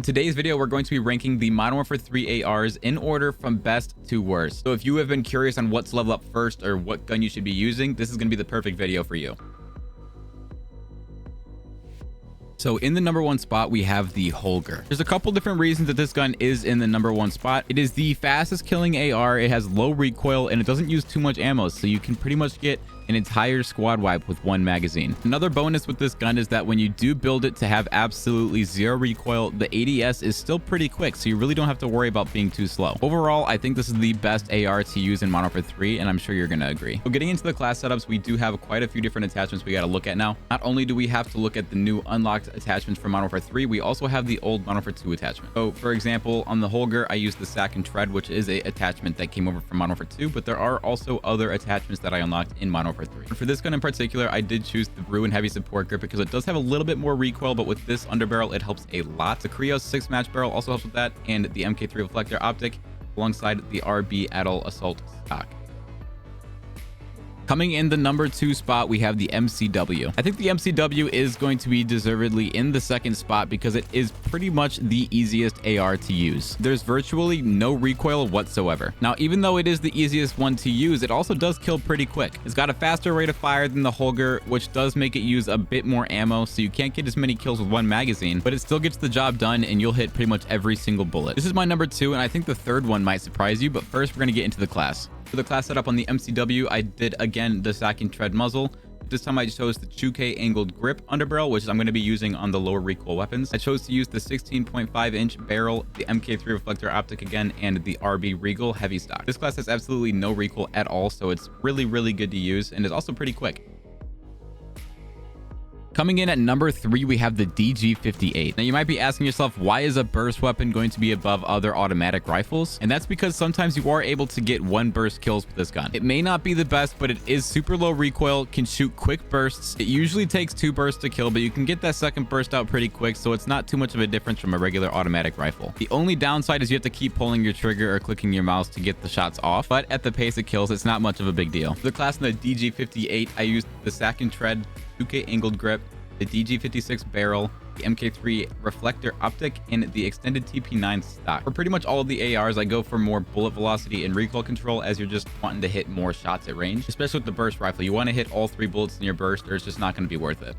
today's video, we're going to be ranking the Modern Warfare 3 ARs in order from best to worst. So if you have been curious on what to level up first or what gun you should be using, this is going to be the perfect video for you. So in the number one spot, we have the Holger. There's a couple different reasons that this gun is in the number one spot. It is the fastest killing AR. It has low recoil and it doesn't use too much ammo. So you can pretty much get an entire squad wipe with one magazine. Another bonus with this gun is that when you do build it to have absolutely zero recoil, the ADS is still pretty quick. So you really don't have to worry about being too slow. Overall, I think this is the best AR to use in Modern Warfare 3, and I'm sure you're going to agree. So getting into the class setups, we do have quite a few different attachments we got to look at now. Not only do we have to look at the new unlocked attachments for Modern Warfare 3, we also have the old Modern Warfare 2 attachment. So for example, on the Holger, I use the Sack and Tread, which is a attachment that came over from Modern Warfare 2, but there are also other attachments that I unlocked in Modern Warfare 3. For this gun in particular, I did choose the Brew and Heavy Support Grip because it does have a little bit more recoil, but with this underbarrel, it helps a lot. The Krios 6-match barrel also helps with that, and the MK3 Reflector Optic alongside the RB Adel Assault stock. Coming in the number 2 spot, we have the MCW. I think the MCW is going to be deservedly in the second spot because it is pretty much the easiest AR to use. There's virtually no recoil whatsoever. Now, even though it is the easiest one to use, it also does kill pretty quick. It's got a faster rate of fire than the Holger, which does make it use a bit more ammo, so you can't get as many kills with one magazine, but it still gets the job done and you'll hit pretty much every single bullet. This is my number 2, and I think the third one might surprise you, but first we're going to get into the class. For the class setup on the MCW, I did again the Sack and Tread muzzle. This time I chose the 2K angled grip underbarrel, which I'm going to be using on the lower recoil weapons. I chose to use the 16.5-inch barrel, the MK3 reflector optic again, and the RB Regal heavy stock. This class has absolutely no recoil at all, so it's really good to use, and it's also pretty quick. Coming in at number 3, we have the DG58. Now, you might be asking yourself, why is a burst weapon going to be above other automatic rifles? And that's because sometimes you are able to get one burst kills with this gun. It may not be the best, but it is super low recoil, can shoot quick bursts. It usually takes 2 bursts to kill, but you can get that second burst out pretty quick, so it's not too much of a difference from a regular automatic rifle. The only downside is you have to keep pulling your trigger or clicking your mouse to get the shots off, but at the pace it kills, it's not much of a big deal. For the class in the DG58, I used the Sack and Tread 2K angled grip, the DG56 barrel, the MK3 reflector optic, and the extended TP9 stock. For pretty much all of the ARs, I go for more bullet velocity and recoil control, as you're just wanting to hit more shots at range, especially with the burst rifle. You want to hit all 3 bullets in your burst, or it's just not going to be worth it.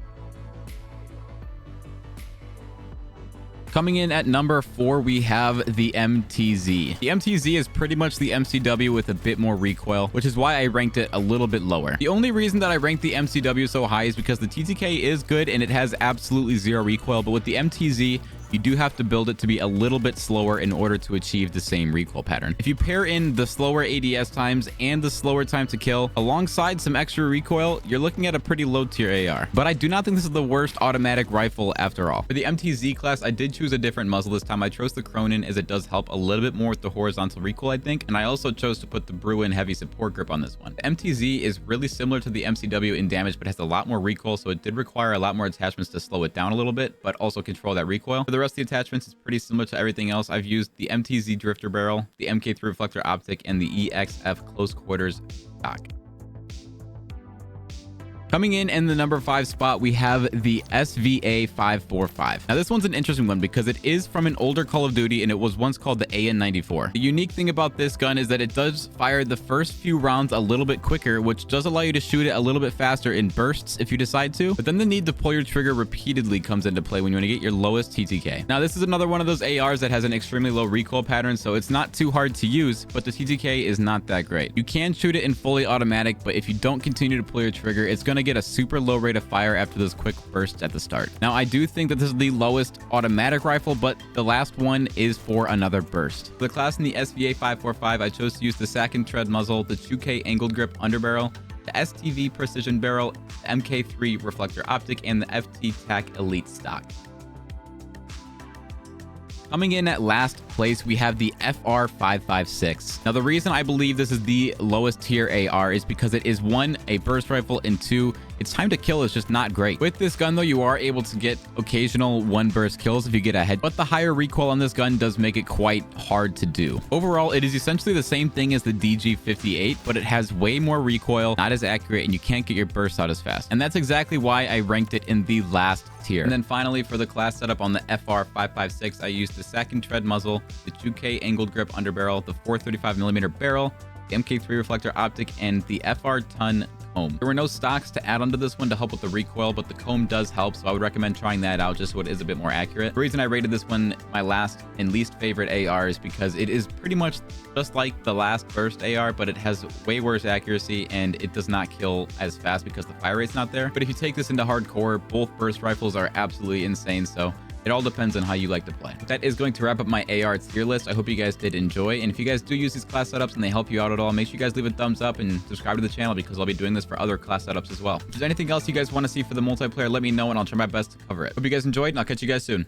Coming in at number 4, we have the MTZ. The MTZ is pretty much the MCW with a bit more recoil, which is why I ranked it a little bit lower. The only reason that I ranked the MCW so high is because the TTK is good and it has absolutely zero recoil, but with the MTZ, you do have to build it to be a little bit slower in order to achieve the same recoil pattern. If you pair in the slower ADS times and the slower time to kill alongside some extra recoil, you're looking at a pretty low tier AR. But I do not think this is the worst automatic rifle after all. For the MTZ class, I did choose a different muzzle this time. I chose the Cronin as it does help a little bit more with the horizontal recoil, I think. And I also chose to put the Brew and Heavy Support Grip on this one. The MTZ is really similar to the MCW in damage, but has a lot more recoil, so it did require a lot more attachments to slow it down a little bit, but also control that recoil. For the rest of the attachments, it's pretty similar to everything else. I've used the MTZ drifter barrel, the MK3 reflector optic, and the EXF close quarters stock. Coming in the number 5 spot, we have the SVA 545. Now, this one's an interesting one because it is from an older Call of Duty and it was once called the AN94. The unique thing about this gun is that it does fire the first few rounds a little bit quicker, which does allow you to shoot it a little bit faster in bursts if you decide to. But then the need to pull your trigger repeatedly comes into play when you want to get your lowest TTK. Now, this is another one of those ARs that has an extremely low recoil pattern, so it's not too hard to use, but the TTK is not that great. You can shoot it in fully automatic, but if you don't continue to pull your trigger, it's going to get a super low rate of fire after those quick bursts at the start. Now, I do think that this is the lowest automatic rifle, but the last one is for another burst. For the class in the SVA 545, I chose to use the Sack and Tread muzzle, the 2K angled grip underbarrel, the STV precision barrel, the MK3 reflector optic, and the FT TAC Elite stock. Coming in at last place, we have the FR556. Now, the reason I believe this is the lowest tier AR is because it is one, a burst rifle, and two, its time to kill is just not great. With this gun, though, you are able to get occasional one burst kills if you get a head, but the higher recoil on this gun does make it quite hard to do. Overall, it is essentially the same thing as the DG58, but it has way more recoil, not as accurate, and you can't get your burst out as fast. And that's exactly why I ranked it in the last tier. And then finally, for the class setup on the FR556, I used the sack and tread muzzle, the 2K angled grip underbarrel, the 435mm barrel, the MK3 reflector optic, and the FR ton comb. There were no stocks to add onto this one to help with the recoil, but the comb does help, so I would recommend trying that out just so it is a bit more accurate. The reason I rated this one my last and least favorite AR is because it is pretty much just like the last burst AR, but it has way worse accuracy and it does not kill as fast because the fire rate's not there. But if you take this into hardcore, both burst rifles are absolutely insane, so it all depends on how you like to play. That is going to wrap up my AR tier list. I hope you guys did enjoy. And if you guys do use these class setups and they help you out at all, make sure you guys leave a thumbs up and subscribe to the channel because I'll be doing this for other class setups as well. If there's anything else you guys want to see for the multiplayer, let me know and I'll try my best to cover it. Hope you guys enjoyed and I'll catch you guys soon.